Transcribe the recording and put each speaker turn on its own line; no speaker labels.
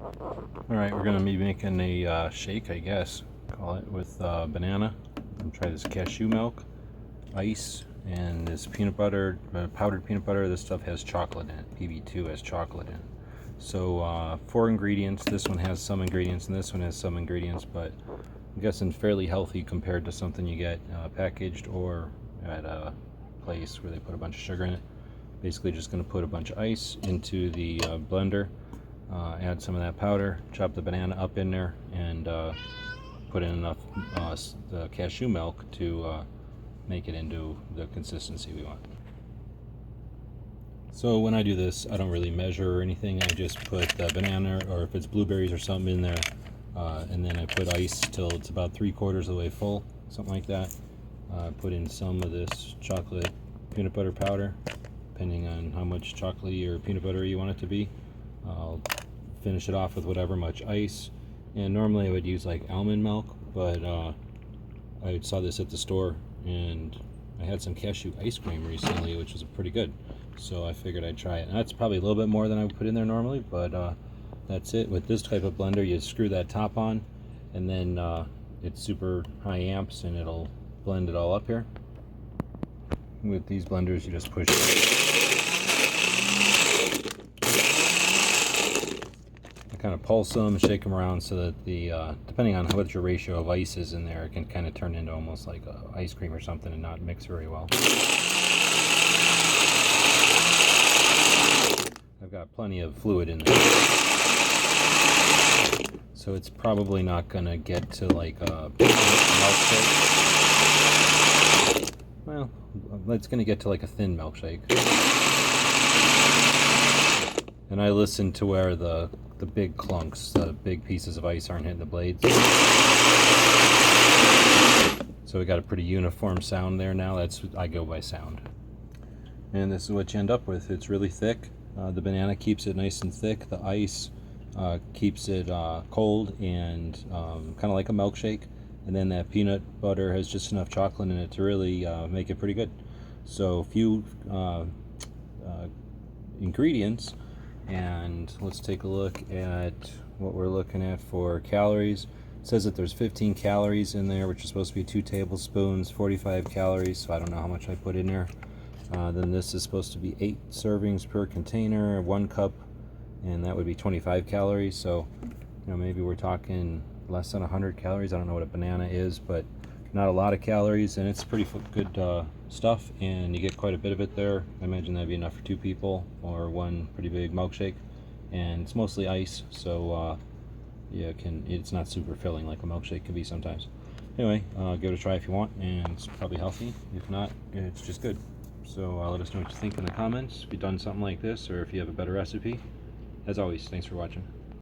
Alright, we're going to be making a shake, I guess. Call it with banana. And try this cashew milk, ice, and this peanut butter, powdered peanut butter. This stuff has chocolate in it. PB2 has chocolate in it. So 4 ingredients. This one has some ingredients and this one has some ingredients, but I'm guessing fairly healthy compared to something you get packaged or at a place where they put a bunch of sugar in it. Basically just going to put a bunch of ice into the blender, add some of that powder, chop the banana up in there, and put in enough the cashew milk to make it into the consistency we want. So when I do this, I don't really measure or anything. I just put the banana, or if it's blueberries or something, in there, and then I put ice till it's about 3/4 of the way full, something like that. Put in some of this chocolate peanut butter powder, depending on how much chocolatey or peanut butter you want it to be. I'll finish it off with whatever much ice, and normally I would use like almond milk, but I saw this at the store and I had some cashew ice cream recently, which was pretty good, so I figured I'd try it. And that's probably a little bit more than I would put in there normally, but that's it. With this type of blender, you screw that top on, and then it's super high amps and it'll blend it all up here. With these blenders, you just push kind of pulse them, shake them around so that the depending on what your ratio of ice is in there, it can kind of turn into almost like ice cream or something and not mix very well. I've got plenty of fluid in there, so it's probably not going to get to like a milkshake. Well, it's going to get to like a thin milkshake. And I listen to where the big clunks, the big pieces of ice aren't hitting the blades. So we got a pretty uniform sound there now. I go by sound. And this is what you end up with. It's really thick. The banana keeps it nice and thick. The ice keeps it cold and kind of like a milkshake. And then that peanut butter has just enough chocolate in it to really make it pretty good. So a few ingredients. And let's take a look at what we're looking at for calories. It says that there's 15 calories in there, which is supposed to be 2 tablespoons, 45 calories, so I don't know how much I put in there. Then this is supposed to be 8 servings per container, 1 cup, and that would be 25 calories. So, maybe we're talking less than 100 calories. I don't know what a banana is, but not a lot of calories, and it's pretty good stuff, and you get quite a bit of it there. I imagine that'd be enough for 2 people or 1 pretty big milkshake, and it's mostly ice, so yeah, it's not super filling like a milkshake can be sometimes. Anyway, give it a try if you want, and it's probably healthy. If not, it's just good. So let us know what you think in the comments if you've done something like this, or if you have a better recipe. As always, thanks for watching.